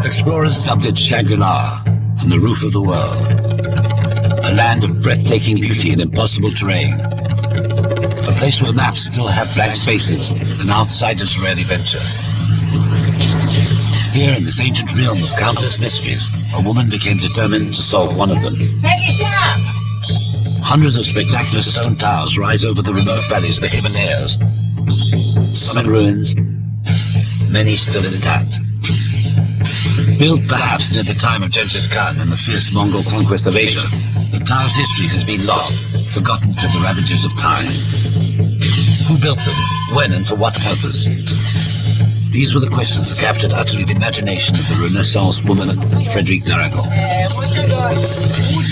Explorers dubbed it Shangri-La and the roof of the world. A land of breathtaking beauty and impossible terrain. A place where maps still have blank spaces and outsiders rarely venture. Here in this ancient realm of countless mysteries, a woman became determined to solve one of them. Hundreds of spectacular stone towers rise over the remote valleys of the Himalayas. Some in ruins, many still intact. Built perhaps near the time of Genghis Khan and the fierce Mongol conquest of Asia, the tower's history has been lost, forgotten to the ravages of time. Who built them? When and for what purpose? These were the questions that captured utterly the imagination of the Renaissance woman, Frederique d'Aragon.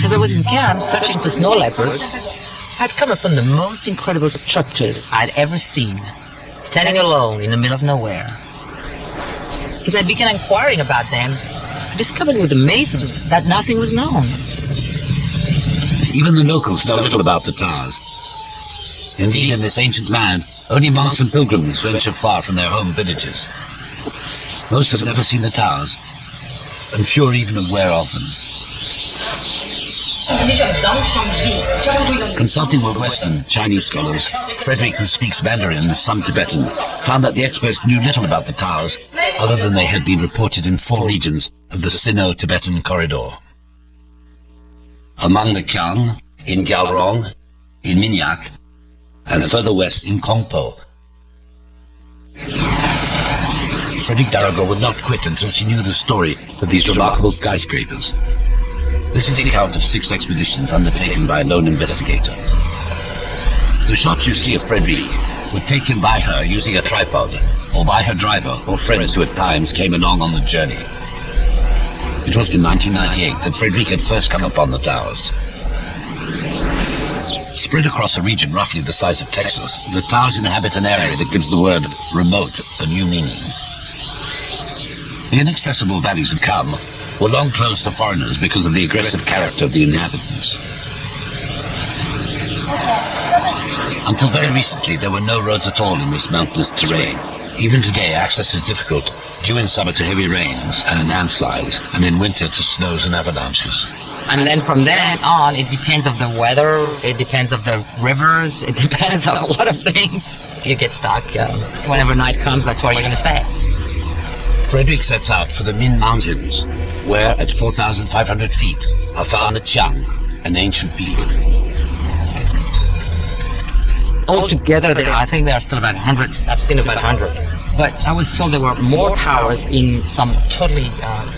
As I was in camp searching for snow leopards, I'd come upon the most incredible structures I'd ever seen, standing alone in the middle of nowhere. As I began inquiring about them, I discovered with amazement that nothing was known. Even the locals know little about the towers. Indeed, in this ancient land, only monks and pilgrims venture far from their home villages. Most have never seen the towers, and few are even aware of them. Consulting with Western Chinese scholars, Frederique, who speaks Mandarin and some Tibetan, found that the experts knew little about the towers, other than they had been reported in 4 regions of the Sino-Tibetan corridor. Among the Kiang, in Gyalrong, in Minyak, and further west in Kongpo. Frederique d'Aragon would not quit until she knew the story of these remarkable skyscrapers. This is the account of 6 expeditions undertaken by a lone investigator. The shots you see of Frederique were taken by her using a tripod, or by her driver or friends who at times came along on the journey. It was in 1998 that Frederique had first come upon the towers. Spread across a region roughly the size of Texas, the towers inhabit an area that gives the word remote a new meaning. The inaccessible valleys of Kham were long closed to foreigners because of the aggressive character of the inhabitants. Until very recently, there were no roads at all in this mountainous terrain. Even today, access is difficult, due in summer to heavy rains and landslides, and in winter to snows and avalanches. And then from then on, it depends of the weather, it depends of the rivers, it depends on a lot of things. You get stuck. Whenever night comes, that's where you're going to stay. Frederique sets out for the Min Mountains, where at 4,500 feet are found the Chiang, an ancient peak. Altogether, I think there are still about 100. I've seen about 100. But I was told there were more towers in some totally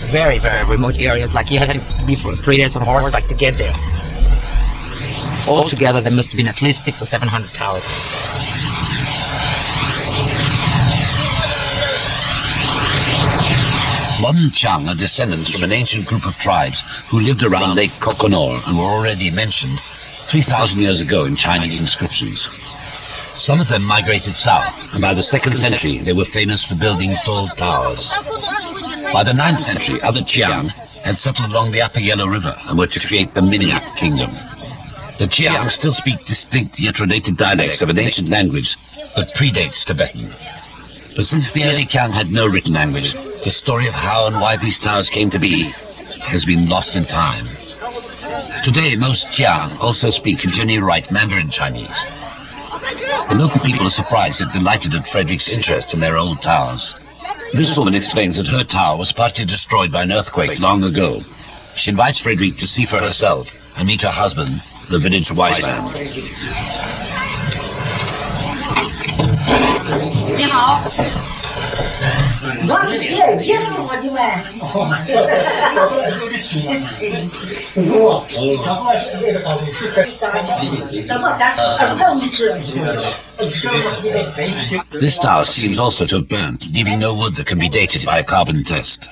very, very remote areas. Like you had to be for 3 days on horseback to get there. Altogether, there must have been at least 600 or 700 towers. Modern Chiang are descendants from an ancient group of tribes who lived around Lake Kokonor and were already mentioned 3,000 years ago in Chinese inscriptions. Some of them migrated south, and by the 2nd century they were famous for building tall towers. By the 9th century, other Chiang had settled along the upper Yellow River and were to create the Minyak kingdom. The Chiang still speak distinct yet related dialects of an ancient language that predates Tibetan. But since the early Kiang had no written language, the story of how and why these towers came to be has been lost in time. Today, most Chiang also speak and generally write Mandarin Chinese. The local people are surprised and delighted at Frederique's interest in their old towers. This woman explains that her tower was partly destroyed by an earthquake long ago. She invites Frederique to see for herself and meet her husband, the village wise man. 你好，我是别说我的呗。This tower seems also to have burnt, leaving no wood that can be dated by a carbon test.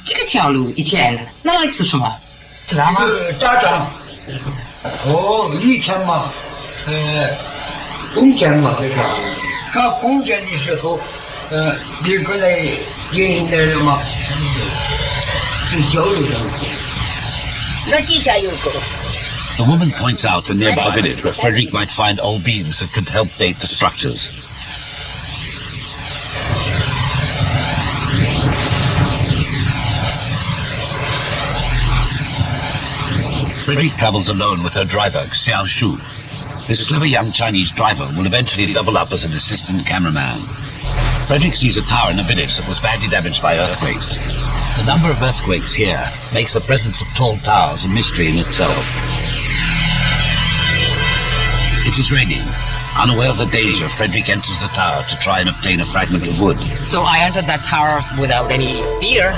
这个条路以前那来吃什么？知道吗？家长，以前嘛，封建嘛，这个，他封建的时候，你过来迎来了嘛，就交流上去。那底下有个， The woman points out a nearby village where Frederick might find old beams that could help date the structures. Frederick travels alone with her driver, Xiao Shu. This clever young Chinese driver will eventually double up as an assistant cameraman. Frederick sees a tower in a village that was badly damaged by earthquakes. The number of earthquakes here makes the presence of tall towers a mystery in itself. It is raining. Unaware of the danger, Frederick enters the tower to try and obtain a fragment of wood. So I entered that tower without any fear,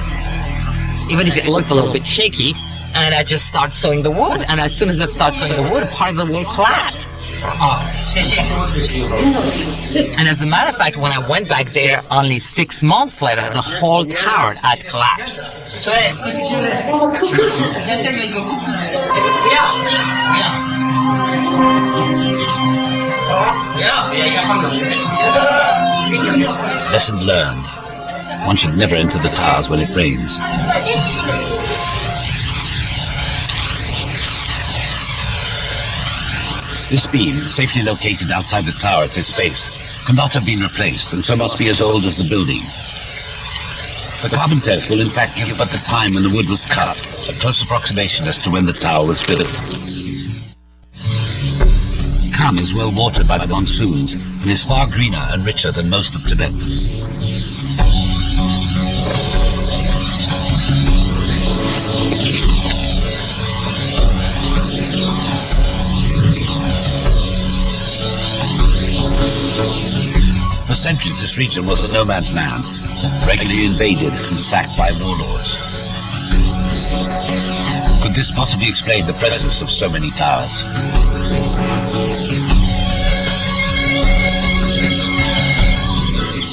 even if it looked a little bit shaky, and I just start sewing the wood, and as soon as I start sewing the wood, part of the wood collapsed. And as a matter of fact, when I went back there only 6 months later, the whole tower had collapsed. Lesson learned. One should never enter the towers when it rains. This beam, safely located outside the tower at its base, cannot have been replaced and so must be as old as the building. The carbon test will in fact give but the time when the wood was cut, a close approximation as to when the tower was built. Kham is well watered by the monsoons and is far greener and richer than most of Tibet. For centuries, this region was a no-man's land, regularly invaded and sacked by warlords. Could this possibly explain the presence of so many towers?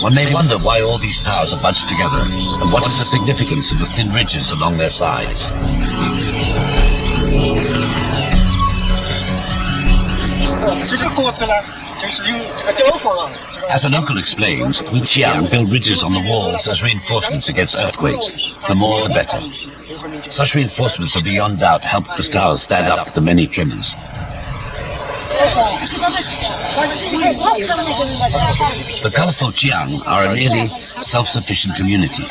One may wonder why all these towers are bunched together, and what is the significance of the thin ridges along their sides. As an uncle explains, we Qiang build ridges on the walls as reinforcements against earthquakes. The more the better. Such reinforcements have beyond doubt helped the towers stand up to the many tremors. The colorful Qiang are a nearly self-sufficient community.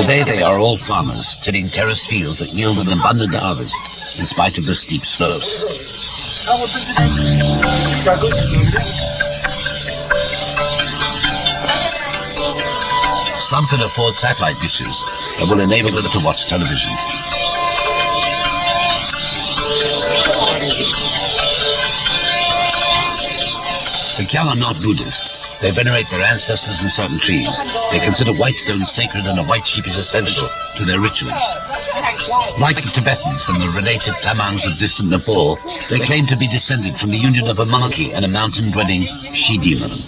Today they are all farmers, tilling terraced fields that yield an abundant harvest in spite of the steep slopes. Some can afford satellite dishes that will enable them to watch television. The Qiang are not Buddhist. They venerate their ancestors and certain trees. They consider white stone sacred and a white sheep is essential to their rituals. Like the Tibetans and the related Tamangs of distant Nepal, they claim to be descended from the union of a monkey and a mountain-dwelling she-demon.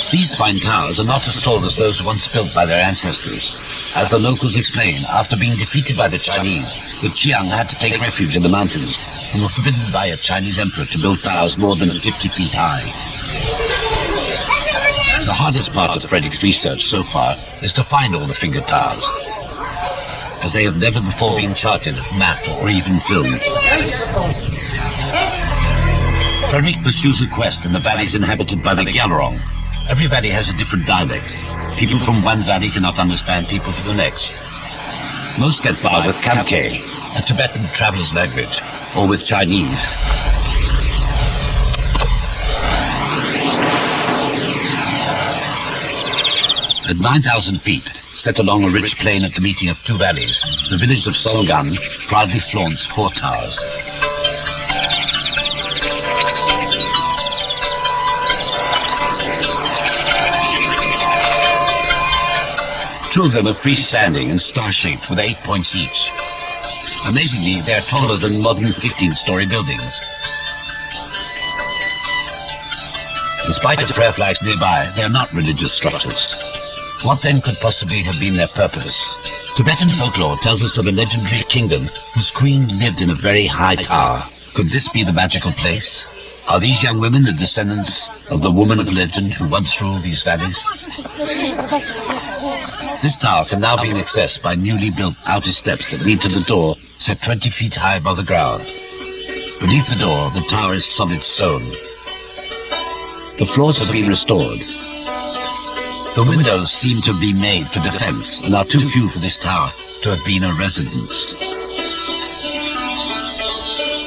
These fine towers are not as tall as those once built by their ancestors. As the locals explain, after being defeated by the Chinese, the Qiang had to take refuge in the mountains and were forbidden by a Chinese emperor to build towers more than 50 feet high. The hardest part of Frederick's research so far is to find all the fingered towers, as they have never before been charted, mapped, or even filmed. Frederick pursues a quest in the valleys inhabited by the Gyalrong. Every valley has a different dialect. People from one valley cannot understand people from the next. Most get by with Kamke, a Tibetan traveler's language, or with Chinese. At 9,000 feet, set along a rich plain at the meeting of two valleys, the village of Songan proudly flaunts 4 towers. Two of them are freestanding and star-shaped with 8 points each. Amazingly, they are taller than modern 15-story buildings. In spite of prayer flags nearby, they are not religious structures. What then could possibly have been their purpose? Tibetan folklore tells us of a legendary kingdom whose queen lived in a very high tower. Could this be the magical place? Are these young women the descendants of the woman of legend who once ruled these valleys? This tower can now be accessed by newly built outer steps that lead to the door set 20 feet high above the ground. Beneath the door, the tower is solid stone. The floors have been restored. The windows seem to be made for defense and are too few for this tower to have been a residence.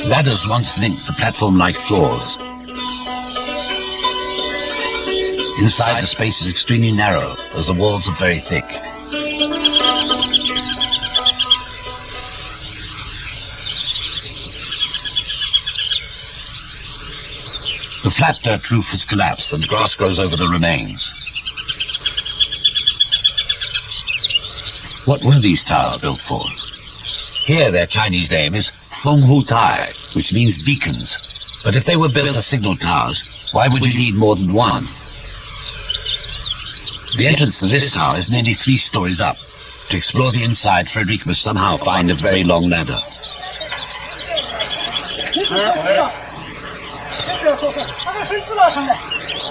Ladders once linked the platform-like floors. Inside, the space is extremely narrow, as the walls are very thick. The flat dirt roof has collapsed and grass grows over the remains. What were these towers built for? Here their Chinese name is Feng Hu Tai, which means beacons. But if they were built as signal towers, why would you need more than one? The entrance to this tower is nearly 3 stories up. To explore the inside, Frederick must somehow find a very long ladder.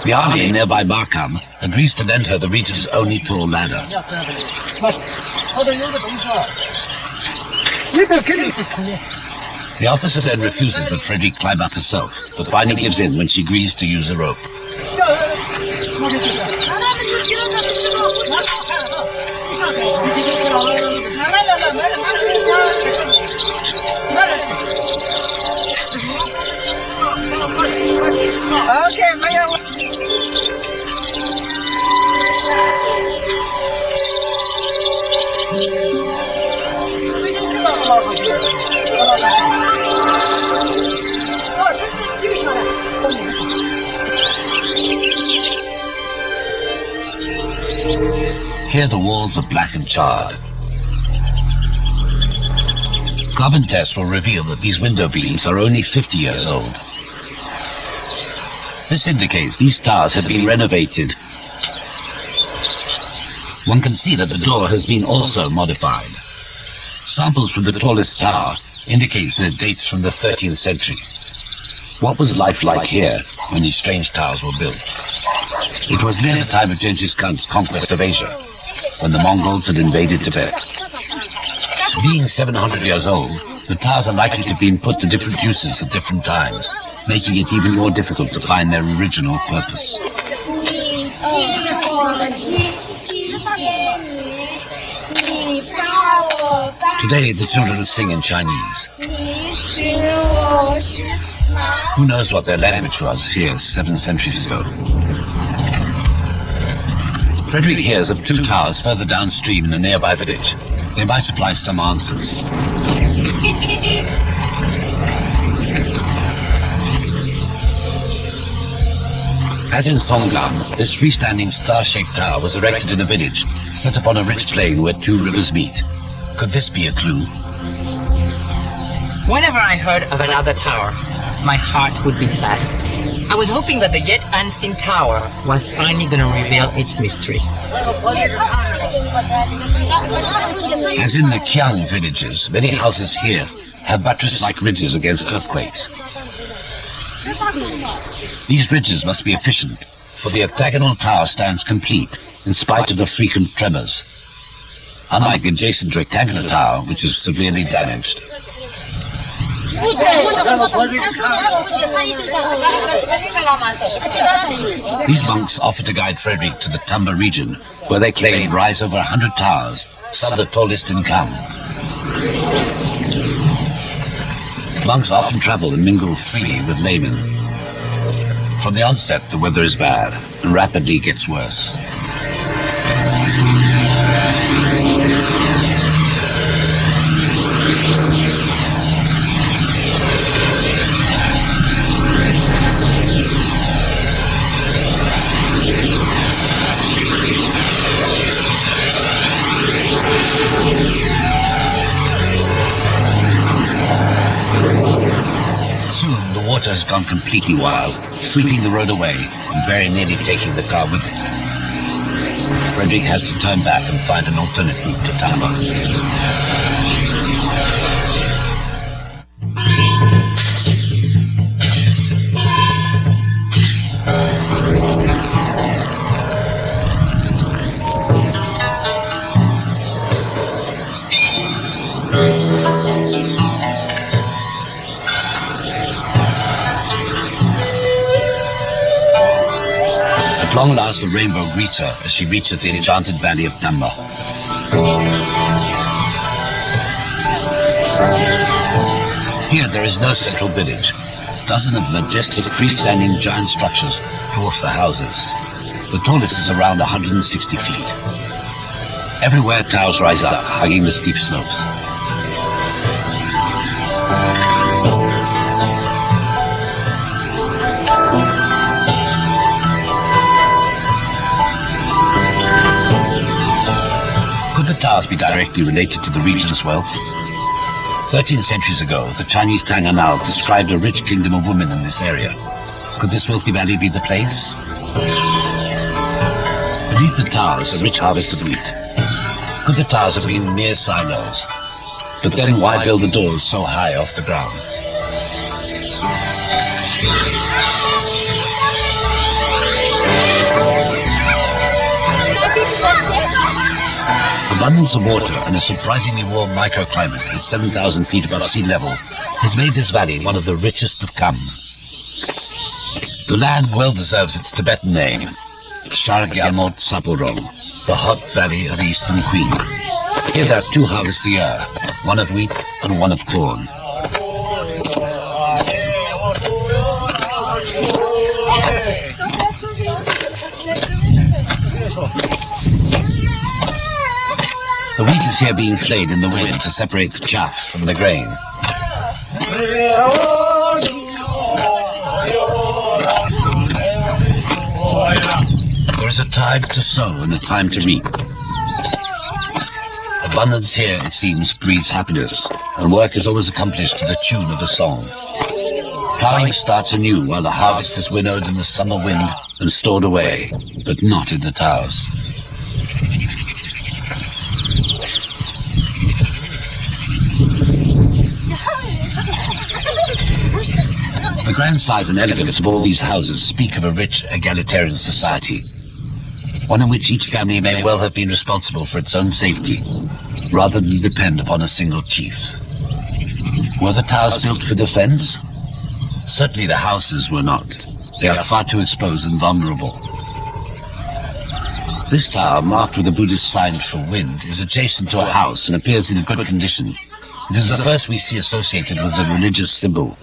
The army in nearby Markham agrees to lend her the region's only tall ladder. The officer then refuses that Frederick climb up herself, but finally gives in when she agrees to use a rope. Here the walls are black and charred. Carbon tests will reveal that these window beams are only 50 years old. This indicates these towers have been renovated. One can see that the door has been also modified. Samples from the tallest tower indicate that it dates from the 13th century. What was life like here when these strange towers were built? It was near the time of Genghis Khan's conquest of Asia, when the Mongols had invaded Tibet. Being 700 years old, the towers are likely to have been put to different uses at different times, making it even more difficult to find their original purpose. Today, the children sing in Chinese. Who knows what their language was here 7 centuries ago? Frederick hears of 2 towers further downstream in a nearby village. They might supply some answers. As in Songlam, this freestanding star-shaped tower was erected in a village, set upon a rich plain where 2 rivers meet. Could this be a clue? Whenever I heard of another tower, my heart would beat fast. I was hoping that the yet unseen tower was finally going to reveal its mystery. As in the Qiang villages, many houses here have buttress-like ridges against earthquakes. These ridges must be efficient, for the octagonal tower stands complete in spite of the frequent tremors, unlike the adjacent rectangular tower, which is severely damaged. These monks offer to guide Frederick to the Tamba region, where they claim rise over 100 towers, some of the tallest in Kham. Monks often travel and mingle freely with laymen. From the onset, the weather is bad and rapidly gets worse. Has gone completely wild, sweeping the road away and very nearly taking the car with it. Frederick has to turn back and find an alternate route to Tamba. long last the rainbow greets her as she reaches the enchanted valley of Dhamma. Here there is no central village. Dozens of majestic freestanding giant structures dwarf the houses. The tallest is around 160 feet. Everywhere towers rise up, hugging the steep slopes. Could the towers be directly related to the region's wealth? 13 centuries ago, the Chinese Tang Anal described a rich kingdom of women in this area. Could this wealthy valley be the place? Beneath the towers, a rich harvest of wheat. Could the towers have been mere silos? But then why build the doors so high off the ground? Abundance of water and a surprisingly warm microclimate at 7,000 feet above sea level has made this valley one of the richest of Kham. The land well deserves its Tibetan name, Shargyalmot Saporong, the hot valley of the Eastern Queen. Here there are 2 harvests a year, one of wheat and one of corn. The wheat is here being flayed in the wind to separate the chaff from the grain. There is a time to sow and a time to reap. Abundance here, it seems, breeds happiness, and work is always accomplished to the tune of a song. Plowing starts anew while the harvest is winnowed in the summer wind and stored away, but not in the towers. The grand size and elegance of all these houses speak of a rich, egalitarian society, one in which each family may well have been responsible for its own safety, rather than depend upon a single chief. Were the towers built for defense? Certainly the houses were not. They are far too exposed and vulnerable. This tower, marked with a Buddhist sign for wind, is adjacent to a house and appears in good condition. It is the first we see associated with a religious symbol.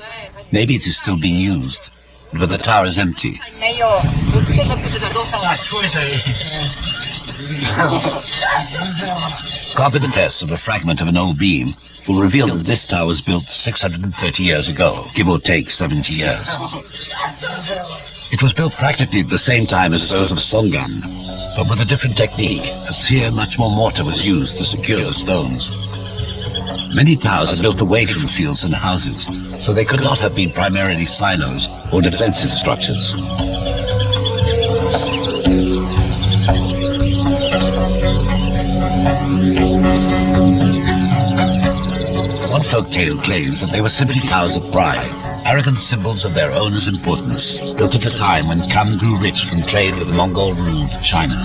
Maybe it is still being used, but the tower is empty. Carbon tests of a fragment of an old beam will reveal that this tower was built 630 years ago, give or take 70 years. It was built practically at the same time as those of Songan, but with a different technique, as here much more mortar was used to secure the stones. Many towers are built away from fields and houses, so they could not have been primarily silos or defensive structures. One folktale claims that they were simply towers of pride, arrogant symbols of their owner's importance, built at a time when Kham grew rich from trade with Mongol-ruled China.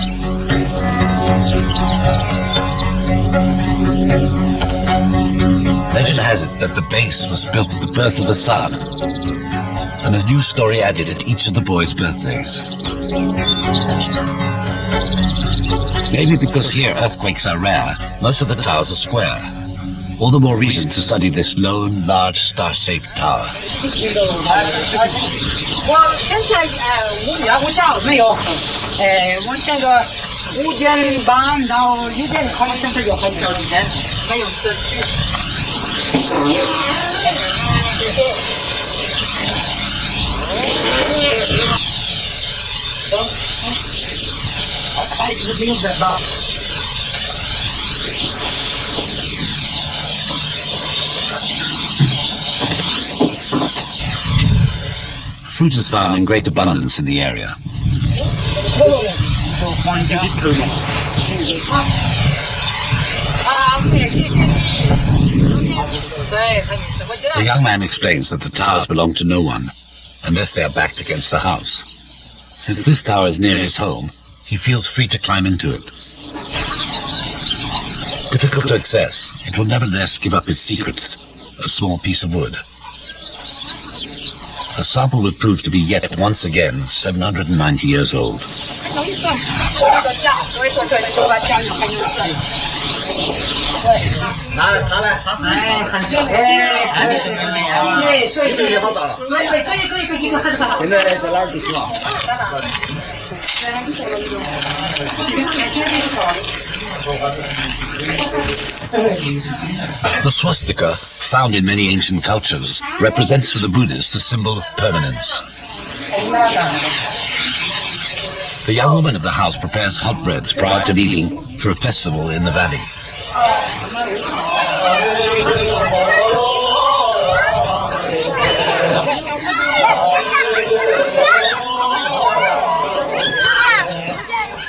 Legend has it that the base was built at the birth of the sun, and a new story added at each of the boys' birthdays. Maybe because here earthquakes are rare, most of the towers are square. All the more reason to study this lone, large, star-shaped tower. Fruit is found in great abundance in the area. The young man explains that the towers belong to no one, unless they are backed against the house. Since this tower is near his home, he feels free to climb into it. Difficult to access, it will nevertheless give up its secret, a small piece of wood. A sample would prove to be yet once again 790 years old. The swastika, found in many ancient cultures, represents for the Buddhists a symbol of permanence. The young woman of the house prepares hot breads prior to leaving for a festival in the valley.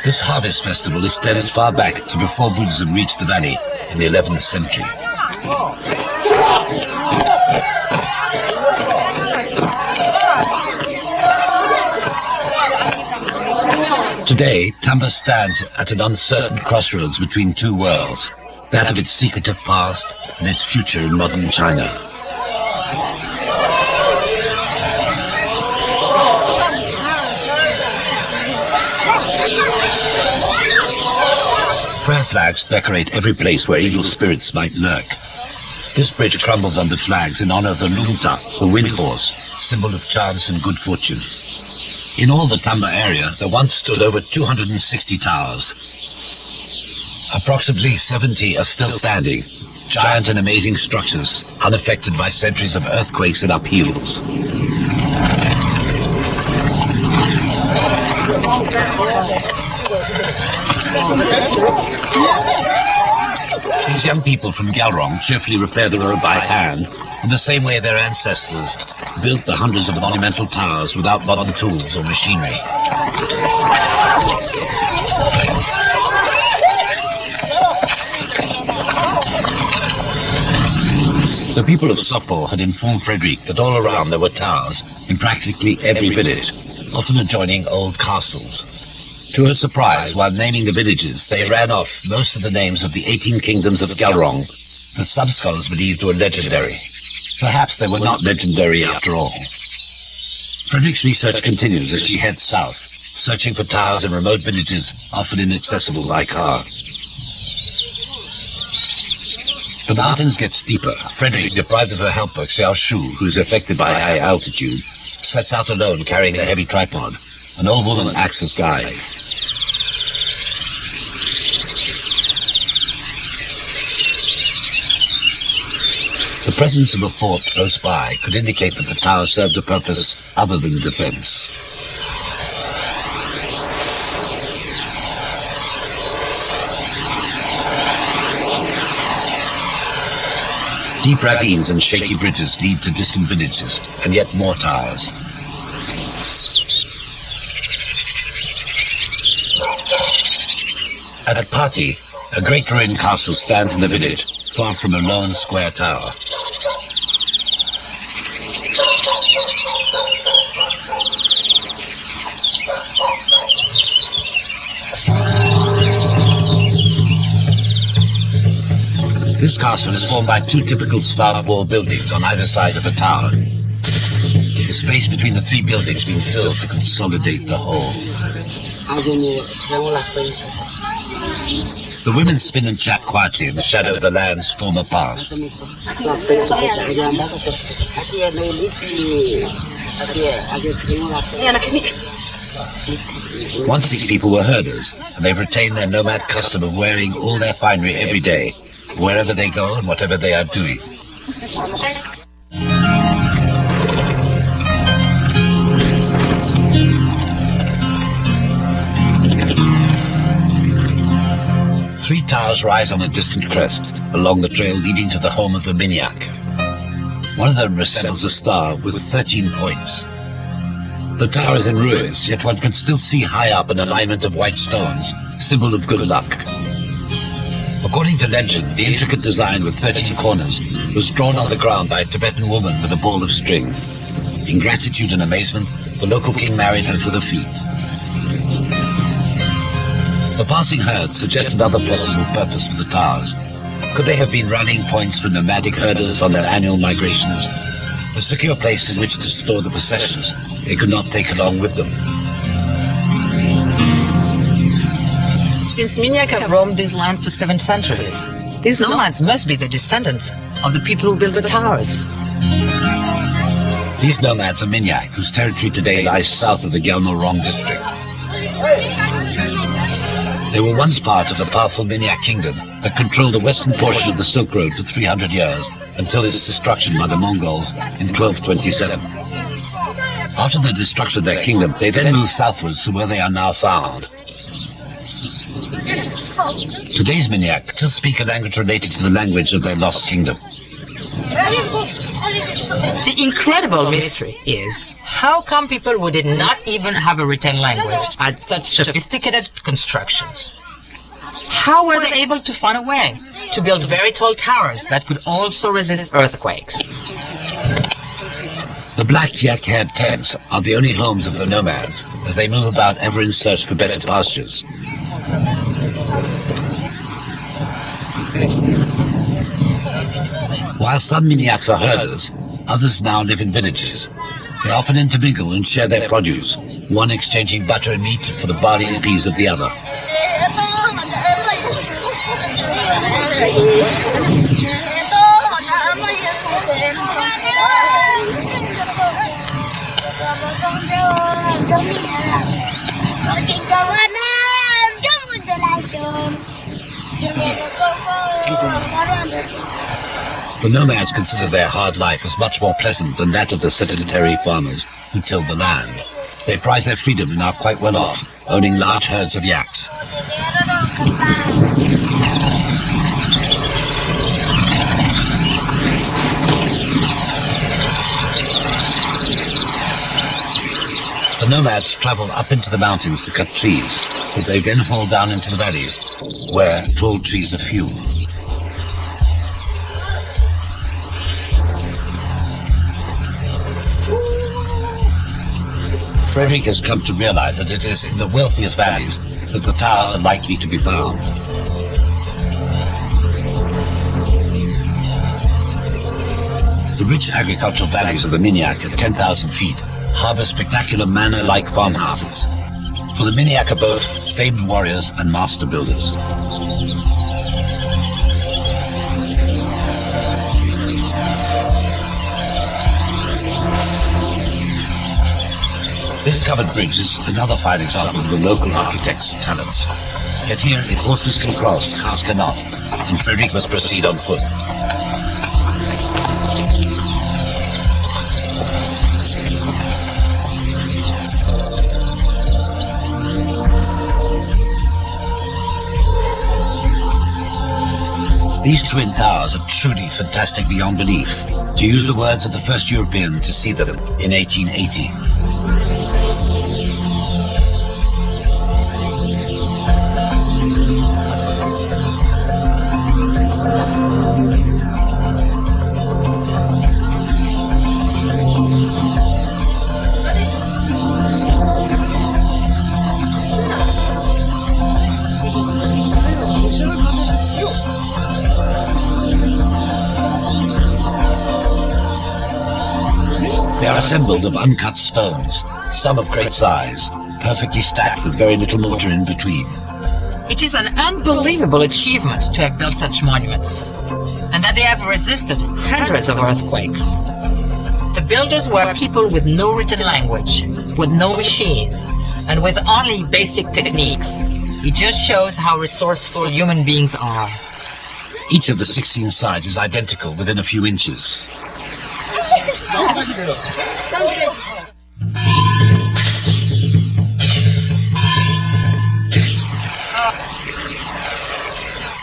This harvest festival extends far back to before Buddhism reached the valley in the 11th century. Today, Tamba stands at an uncertain crossroads between two worlds, that of its secretive past and its future in modern China. Prayer flags decorate every place where evil spirits might lurk. This bridge crumbles under flags in honor of the Lunta, the wind horse, symbol of chance and good fortune. In all the Tamba area, there once stood over 260 towers. Approximately 70 are still standing, giant and amazing structures, unaffected by centuries of earthquakes and upheavals. These young people from Galrong cheerfully repair the road by hand, in the same way their ancestors built the hundreds of monumental towers without modern tools or machinery. The people of Sopo had informed Frederick that all around there were towers in practically every village, often adjoining old castles. To her surprise, while naming the villages, they ran off most of the names of the 18 kingdoms of Galrong that some scholars believed were legendary. Perhaps they were not legendary after all. Frederick's research continues as she heads south, searching for towers in remote villages often inaccessible by car. The mountains get steeper. Frederick, deprived of her helper, Xiao Shu, who is affected by high altitude, sets out alone carrying a heavy tripod. An old woman acts as guide. The presence of a fort close by could indicate that the tower served a purpose other than defense. Deep ravines and shaky bridges lead to distant villages, and yet more towers. At Pati, a great ruined castle stands in the village, far from a lone square tower. This castle is formed by two typical slab wall buildings on either side of the tower. The space between the three buildings being filled to consolidate the whole. The women spin and chat quietly in the shadow of the land's former past. Once these people were herders, and they've retained their nomad custom of wearing all their finery every day, wherever they go and whatever they are doing. Three towers rise on a distant crest, along the trail leading to the home of the Minyak. One of them resembles a star with 13 points. The tower is in ruins, yet one can still see high up an alignment of white stones, symbol of good luck. According to legend, the intricate design with 13 corners was drawn on the ground by a Tibetan woman with a ball of string. In gratitude and amazement, the local king married her to the feet. The passing herds suggest another possible purpose for the towers. Could they have been rallying points for nomadic herders on their annual migrations? A secure place in which to store the possessions they could not take along with them. Since Minyak have roamed this land for 7 centuries, these nomads must be the descendants of the people who built the towers. These nomads are Minyak, whose territory today lies south of the Gelmorong district. They were once part of the powerful Minyak kingdom that controlled the western portion of the Silk Road for 300 years until its destruction by the Mongols in 1227. After the destruction of their kingdom, they then moved southwards to where they are now found. Today's Minyak still speak a language related to the language of their lost kingdom. The incredible mystery is, how come people who did not even have a written language had such sophisticated constructions? How were they able to find a way to build very tall towers that could also resist earthquakes? The black yak-haired tents are the only homes of the nomads, as they move about ever in search for better pastures. While some Minyaks are herders, others now live in villages. They often intermingle and share their produce, one exchanging butter and meat for the barley and peas of the other. The nomads consider their hard life as much more pleasant than that of the sedentary farmers who tilled the land. They prize their freedom and are quite well off, owning large herds of yaks. The nomads travel up into the mountains to cut trees, that they then haul down into the valleys, where tall trees are few. Frederick has come to realize that it is in the wealthiest valleys that the towers are likely to be found. The rich agricultural valleys of the Minyak at 10,000 feet harbor spectacular manor-like farmhouses. For the Minyak are both famed warriors and master builders. This covered bridge is another fine example of the local architect's talents. Yet here, if horses can cross, cars cannot, and Frederick must proceed on foot. These twin towers are truly fantastic beyond belief, to use the words of the first European to see them in 1880. They are assembled of uncut stones, some of great size, perfectly stacked with very little mortar in between. It is an unbelievable achievement to have built such monuments, and that they have resisted hundreds of earthquakes. The builders were people with no written language, with no machines, and with only basic techniques. It just shows how resourceful human beings are. Each of the 16 sides is identical within a few inches.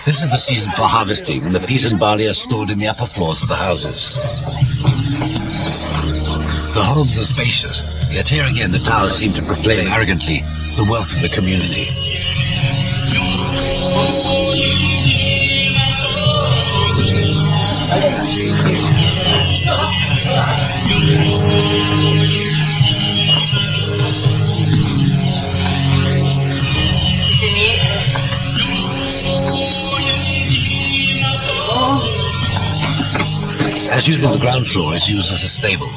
This is the season for harvesting, and the peas and barley are stored in the upper floors of the houses. The homes are spacious, yet here again the towers seem to proclaim arrogantly the wealth of the community. As usual, the ground floor is used as a stable.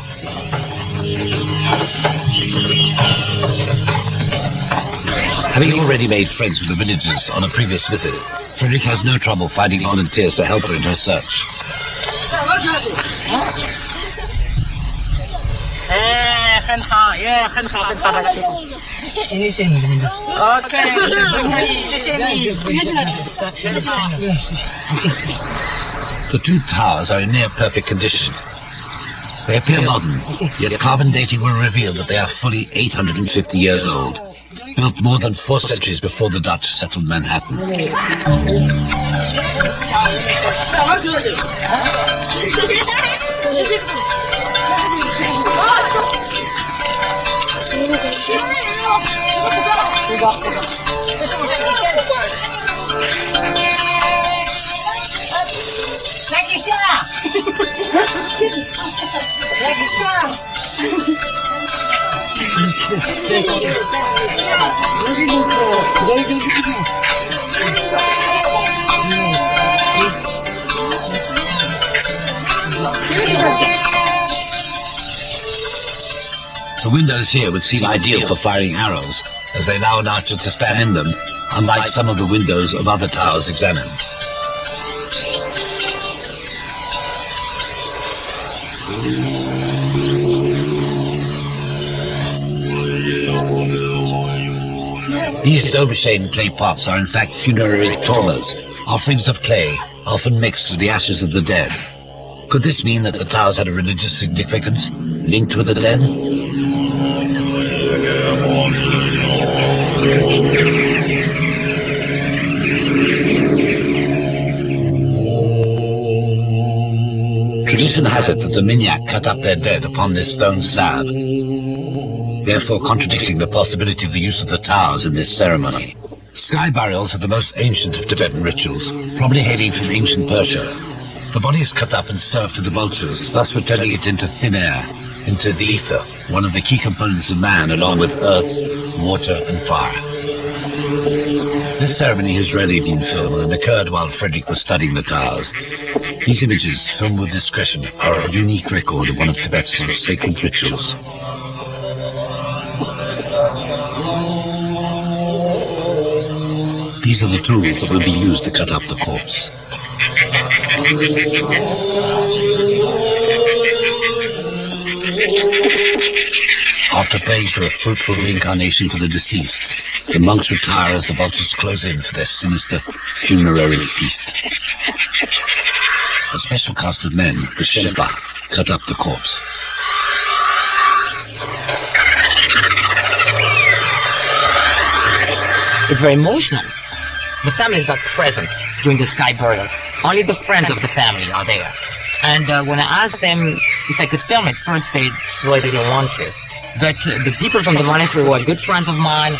Having already made friends with the villagers on a previous visit, Frederick has no trouble finding volunteers to help her in her search. The two towers are in near perfect condition. They appear modern, yet carbon dating will reveal that they are fully 850 years old, built more than 4 centuries before the Dutch settled Manhattan. The windows here would seem ideal for firing arrows, as they allow an archer to stand in them, unlike some of the windows of other towers examined. These dome-shaped clay pots are in fact funerary taulas, offerings of clay, often mixed with the ashes of the dead. Could this mean that the towers had a religious significance, linked with the dead? Tradition has it that the Minyak cut up their dead upon this stone slab, therefore contradicting the possibility of the use of the towers in this ceremony. Sky burials are the most ancient of Tibetan rituals, probably hailing from ancient Persia. The body is cut up and served to the vultures, thus returning it into thin air, into the ether, one of the key components of man, along with earth, water, and fire. This ceremony has rarely been filmed and occurred while Frederick was studying the towers. These images, filmed with discretion, are a unique record of one of Tibet's sacred rituals. These are the tools that will be used to cut up the corpse. After praying for a fruitful reincarnation for the deceased, the monks retire as the vultures close in for their sinister funerary feast. A special caste of men, the Shenpa, cut up the corpse. It's very emotional. The family is not present during the sky burial. Only the friends of the family are there. And when I asked them if I could film it, first they really didn't want to. But the people from the monastery were good friends of mine,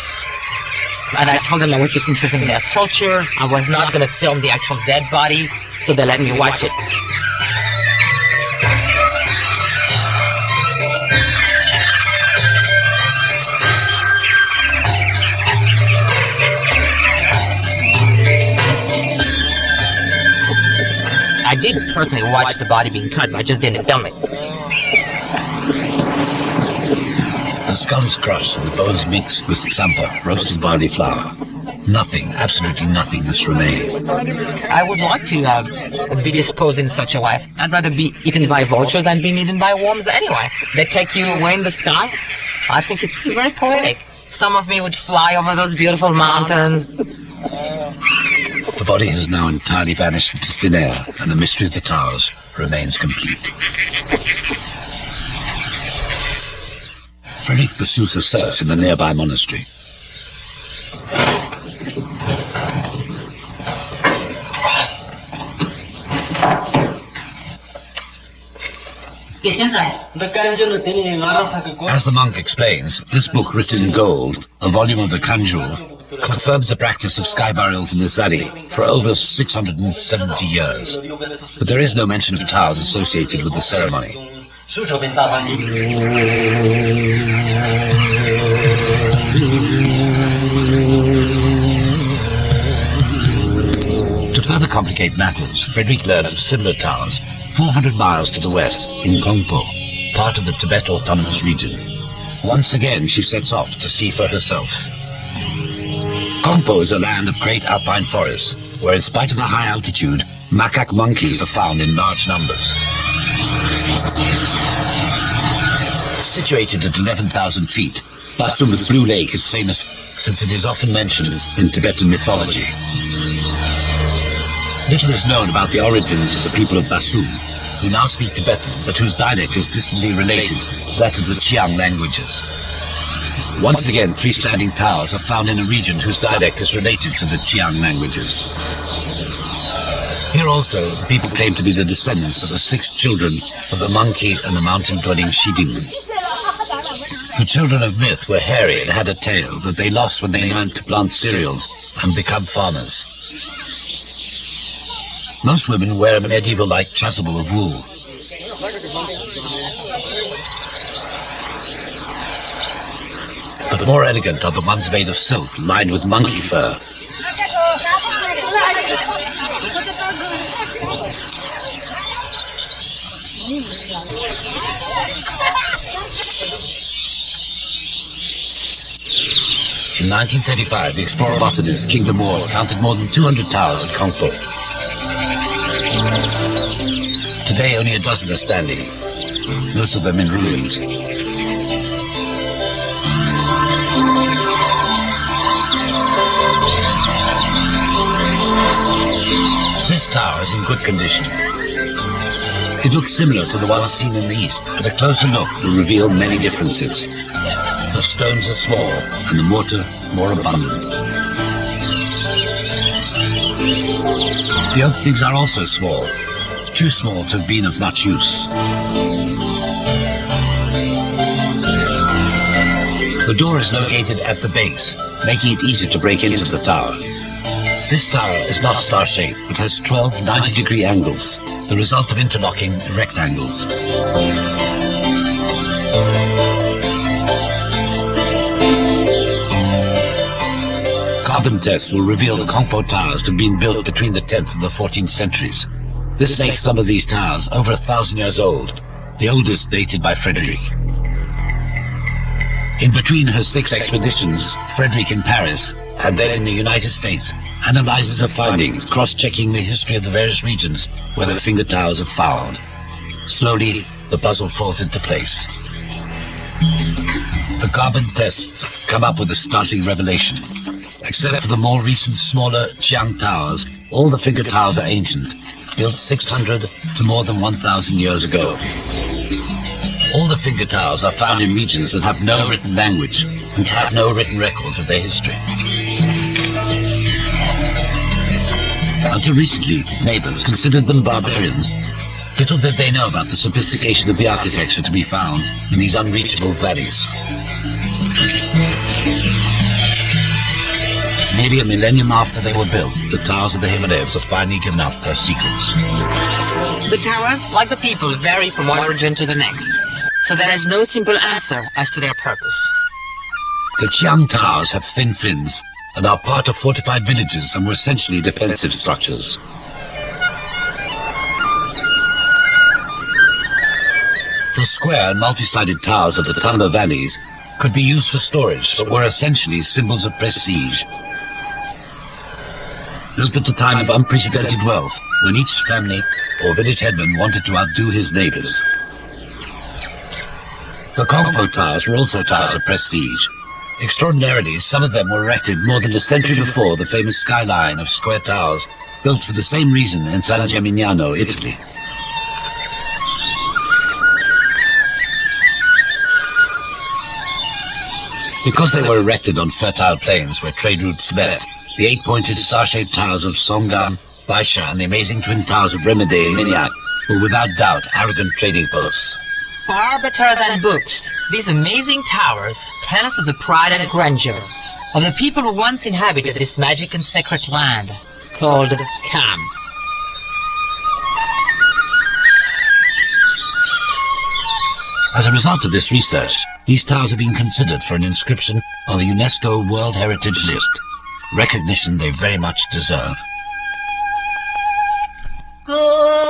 and I told them I was just interested in their culture. I was not going to film the actual dead body, so they let me watch it. I did personally watch the body being cut, but I just didn't film it. The skull is crushed and the bones mixed with sampa, roasted barley flour. Nothing, absolutely nothing must remain. I would like to be disposed in such a way. I'd rather be eaten by vultures than being eaten by worms anyway. They take you away in the sky. I think it's very poetic. Some of me would fly over those beautiful mountains. The body has now entirely vanished into thin air, and the mystery of the towers remains complete. Frederick pursues her search in the nearby monastery. As the monk explains, this book written in gold, a volume of the Kanjur, confirms the practice of sky burials in this valley for over 670 years. But there is no mention of towers associated with the ceremony. To further complicate matters, Frederick learns of similar towers 400 miles to the west, in Gongpo, part of the Tibet Autonomous Region. Once again, she sets off to see for herself. Kongpo is a land of great alpine forests, where in spite of the high altitude, macaque monkeys are found in large numbers. Situated at 11,000 feet, Basum with Blue Lake is famous since it is often mentioned in Tibetan mythology. Little is known about the origins of the people of Basum, who now speak Tibetan, but whose dialect is distantly related to that of the Chiang languages. Once again, freestanding towers are found in a region whose dialect is related to the Chiang languages. Here also, the people claim to be the descendants of the 6 children of the monkey and the mountain-dwelling Shidim. The children of myth were hairy and had a tail that they lost when they learned to plant cereals and become farmers. Most women wear a medieval-like chasuble of wool. But more elegant are the ones made of silk, lined with monkey fur. In 1935, the explorer botanist King de Moore counted more than 200 towers at Kongpo. Today, only a dozen are standing, most of them in ruins. This tower is in good condition. It looks similar to the one seen in the east, but a closer look will reveal many differences. The stones are small and the mortar more abundant. The openings are also small, too small to have been of much use. The door is located at the base, making it easy to break into the tower. This tower is not star-shaped, but has 12 90-degree angles, the result of interlocking rectangles. Carbon tests will reveal the Kongpo towers to have been built between the 10th and the 14th centuries. This makes some of these towers over 1,000 years old, the oldest dated by Frederick. In between her 6 expeditions, Frederick in Paris, and then in the United States, analyzes her findings, cross-checking the history of the various regions where the finger towers are found. Slowly, the puzzle falls into place. The carbon tests come up with a startling revelation. Except for the more recent, smaller Chiang towers, all the finger towers are ancient, built 600 to more than 1,000 years ago. All the finger towers are found in regions that have no written language and have no written records of their history. Until recently, neighbors considered them barbarians. Little did they know about the sophistication of the architecture to be found in these unreachable valleys. Nearly a millennium after they were built, the towers of the Himalayas have finally given up their secrets. The towers, like the people, vary from one region to the next, so there is no simple answer as to their purpose. The Chiang towers have thin fins and are part of fortified villages and were essentially defensive structures. The square and multi-sided towers of the Tamba valleys could be used for storage, but were essentially symbols of prestige. Built at a time of unprecedented wealth, when each family or village headman wanted to outdo his neighbors. The Kongpo towers were also towers of prestige. Extraordinarily, some of them were erected more than a century before the famous skyline of square towers, built for the same reason in San Gimignano, Italy. Because they were erected on fertile plains where trade routes met, the 8-pointed star-shaped towers of Songam, Baisha, and the amazing twin towers of Remede and Minyak were without doubt arrogant trading posts. Far better than books, these amazing towers tell us of the pride and grandeur of the people who once inhabited this magic and sacred land called Kham. As a result of this research, these towers have been considered for an inscription on the UNESCO World Heritage List, recognition they very much deserve. Good.